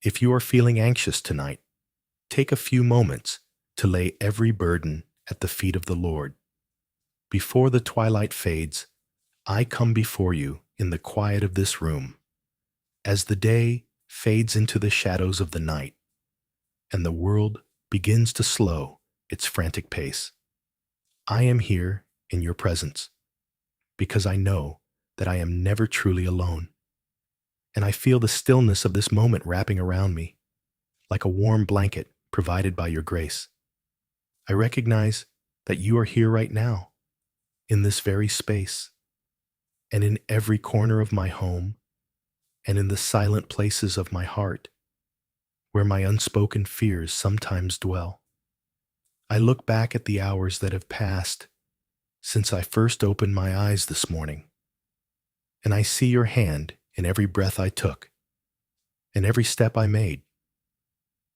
If you are feeling anxious tonight, take a few moments to lay every burden at the feet of the Lord. Before the twilight fades, I come before you in the quiet of this room. As the day fades into the shadows of the night and the world begins to slow its frantic pace, I am here in your presence because I know that I am never truly alone. And I feel the stillness of this moment wrapping around me, like a warm blanket provided by your grace. I recognize that you are here right now, in this very space, and in every corner of my home, and in the silent places of my heart, where my unspoken fears sometimes dwell. I look back at the hours that have passed since I first opened my eyes this morning, and I see your hand in every breath I took, and every step I made.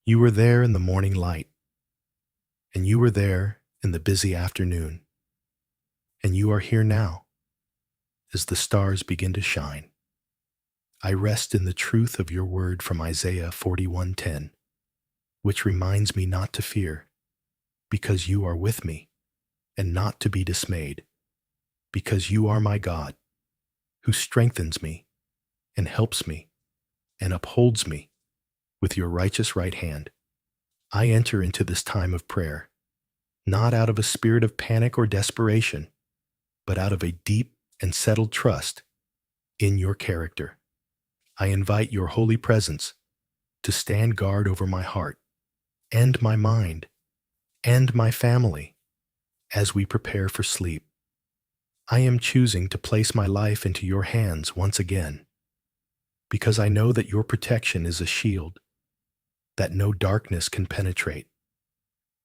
You were there in the morning light, and you were there in the busy afternoon, and you are here now as the stars begin to shine. I rest in the truth of your word from Isaiah 41:10, which reminds me not to fear, because you are with me, and not to be dismayed, because you are my God, who strengthens me and helps me and upholds me with your righteous right hand. I enter into this time of prayer, not out of a spirit of panic or desperation, but out of a deep and settled trust in your character. I invite your holy presence to stand guard over my heart and my mind and my family as we prepare for sleep. I am choosing to place my life into your hands once again, because I know that your protection is a shield that no darkness can penetrate.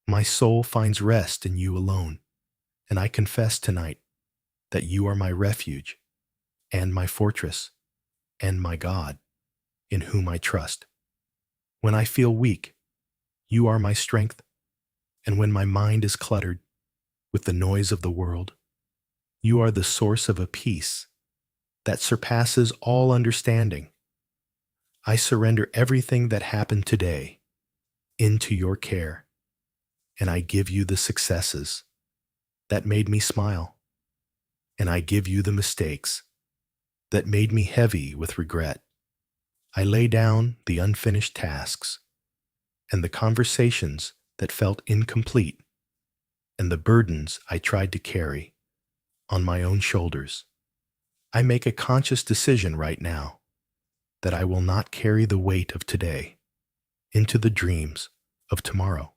My soul finds rest in you alone, and I confess tonight that you are my refuge and my fortress and my God, in whom I trust. When I feel weak, you are my strength, and when my mind is cluttered with the noise of the world, you are the source of a peace that surpasses all understanding. I surrender everything that happened today into your care, and I give you the successes that made me smile, and I give you the mistakes that made me heavy with regret. I lay down the unfinished tasks and the conversations that felt incomplete and the burdens I tried to carry on my own shoulders. I make a conscious decision right now that I will not carry the weight of today into the dreams of tomorrow.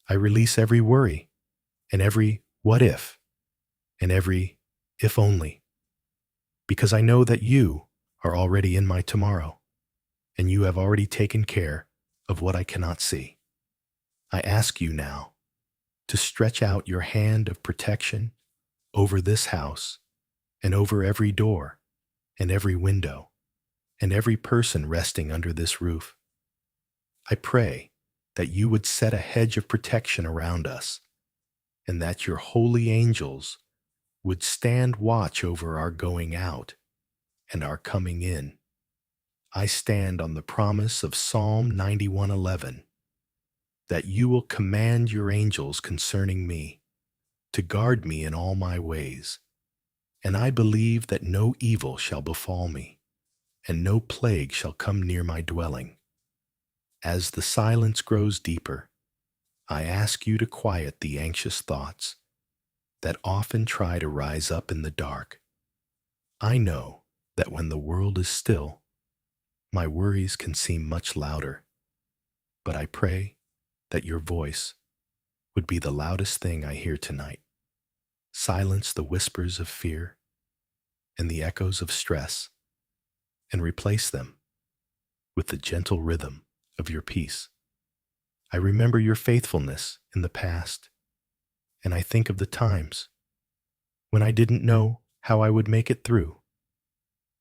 I release every worry and every what if and every if only, because I know that you are already in my tomorrow and you have already taken care of what I cannot see. I ask you now to stretch out your hand of protection over this house and over every door and every window and every person resting under this roof. I pray that you would set a hedge of protection around us and that your holy angels would stand watch over our going out and our coming in. I stand on the promise of Psalm 91:11 that you will command your angels concerning me to guard me in all my ways. And I believe that no evil shall befall me, and no plague shall come near my dwelling. As the silence grows deeper, I ask you to quiet the anxious thoughts that often try to rise up in the dark. I know that when the world is still, my worries can seem much louder, but I pray that your voice would be the loudest thing I hear tonight. Silence the whispers of fear and the echoes of stress, and replace them with the gentle rhythm of your peace. I remember your faithfulness in the past, and I think of the times when I didn't know how I would make it through,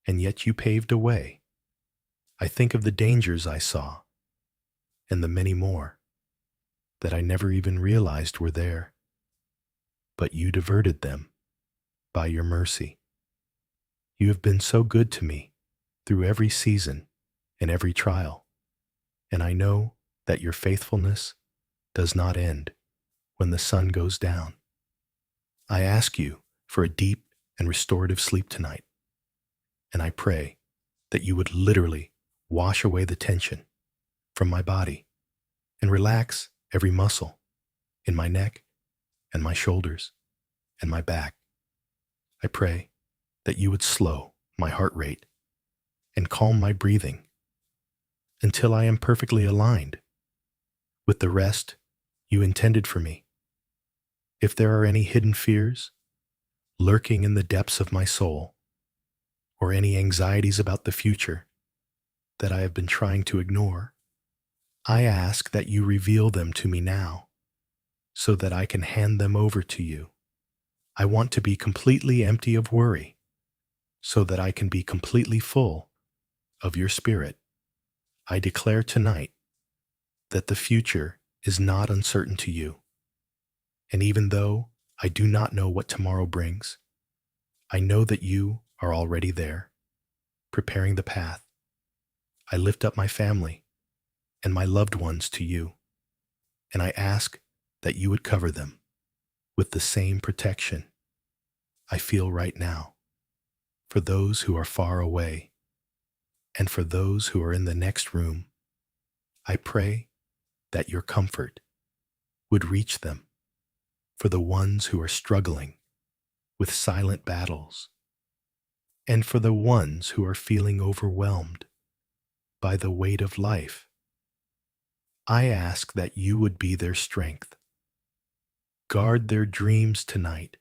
and yet you paved a way. I think of the dangers I saw, and the many more that I never even realized were there, but you diverted them by your mercy. You have been so good to me through every season and every trial. and I know that your faithfulness does not end when the sun goes down. I ask you for a deep and restorative sleep tonight, and I pray that you would literally wash away the tension from my body and relax every muscle in my neck and my shoulders and my back. I pray that you would slow my heart rate and calm my breathing until I am perfectly aligned with the rest you intended for me. If there are any hidden fears lurking in the depths of my soul, or any anxieties about the future that I have been trying to ignore, I ask that you reveal them to me now so that I can hand them over to you. I want to be completely empty of worry so that I can be completely full of your spirit. I declare tonight that the future is not uncertain to you. And even though I do not know what tomorrow brings, I know that you are already there, preparing the path. I lift up my family and my loved ones to you, and I ask that you would cover them with the same protection I feel right now. For those who are far away, and for those who are in the next room, I pray that your comfort would reach them. For the ones who are struggling with silent battles, and for the ones who are feeling overwhelmed by the weight of life, I ask that you would be their strength. Guard their dreams tonight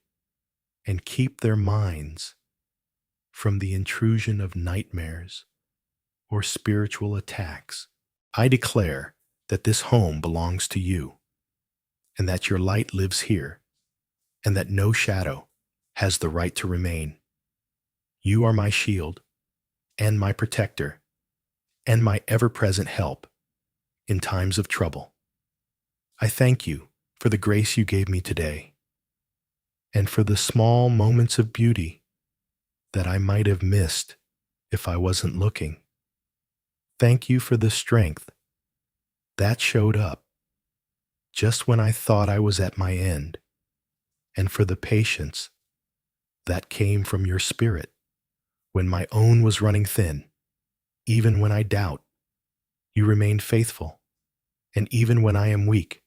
and keep their minds from the intrusion of nightmares or spiritual attacks. I declare that this home belongs to you, and that your light lives here, and that no shadow has the right to remain. You are my shield and my protector and my ever-present help in times of trouble. I thank you for the grace you gave me today, and for the small moments of beauty that I might have missed if I wasn't looking. Thank you for the strength that showed up just when I thought I was at my end, and for the patience that came from your spirit when my own was running thin. Even when I doubt, you remain faithful, and even when I am weak,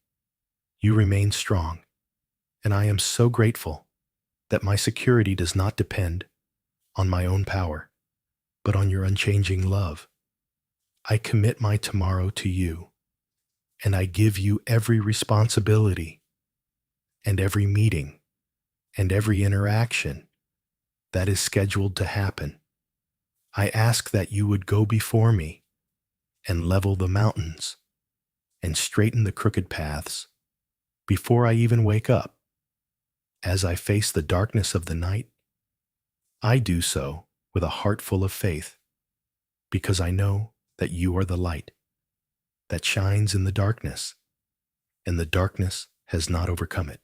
you remain strong. And I am so grateful that my security does not depend on my own power, but on your unchanging love. I commit my tomorrow to you, and I give you every responsibility and every meeting and every interaction that is scheduled to happen. I ask that you would go before me and level the mountains and straighten the crooked paths before I even wake up. As I face the darkness of the night, I do so with a heart full of faith, because I know that you are the light that shines in the darkness, and the darkness has not overcome it.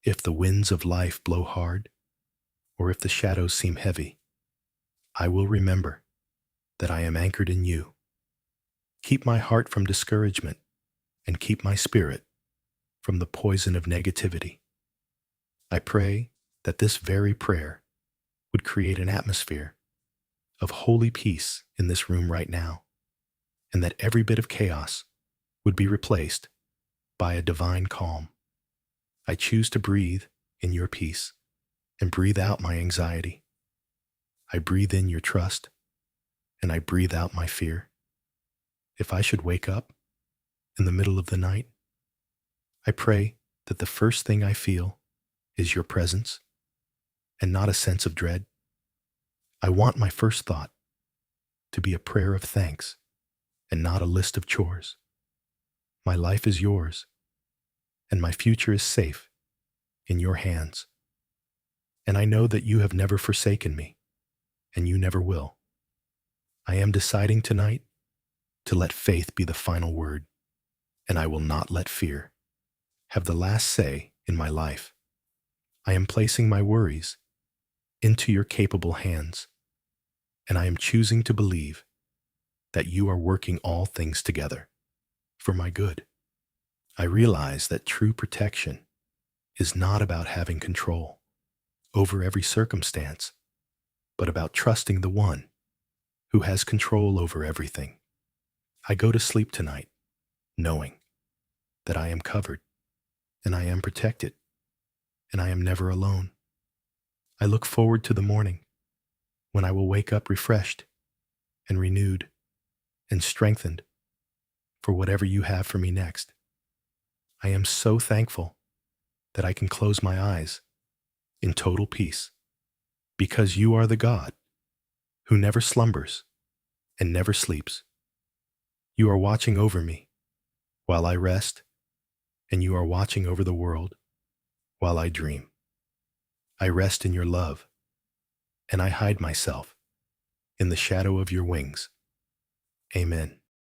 If the winds of life blow hard, or if the shadows seem heavy, I will remember that I am anchored in you. Keep my heart from discouragement, and keep my spirit from the poison of negativity. I pray that this very prayer would create an atmosphere of holy peace in this room right now, and that every bit of chaos would be replaced by a divine calm. I choose to breathe in your peace and breathe out my anxiety. I breathe in your trust, and I breathe out my fear. If I should wake up in the middle of the night, I pray that the first thing I feel is your presence and not a sense of dread. I want my first thought to be a prayer of thanks and not a list of chores. My life is yours, and my future is safe in your hands. And I know that you have never forsaken me, and you never will. I am deciding tonight to let faith be the final word, and I will not let fear have the last say in my life. I am placing my worries into your capable hands, and I am choosing to believe that you are working all things together for my good. I realize that true protection is not about having control over every circumstance, but about trusting the one who has control over everything. I go to sleep tonight knowing that I am covered and I am protected and I am never alone. I look forward to the morning when I will wake up refreshed and renewed and strengthened for whatever you have for me next. I am so thankful that I can close my eyes in total peace because you are the God who never slumbers and never sleeps. You are watching over me while I rest, and you are watching over the world while I dream. I rest in your love, and I hide myself in the shadow of your wings. Amen.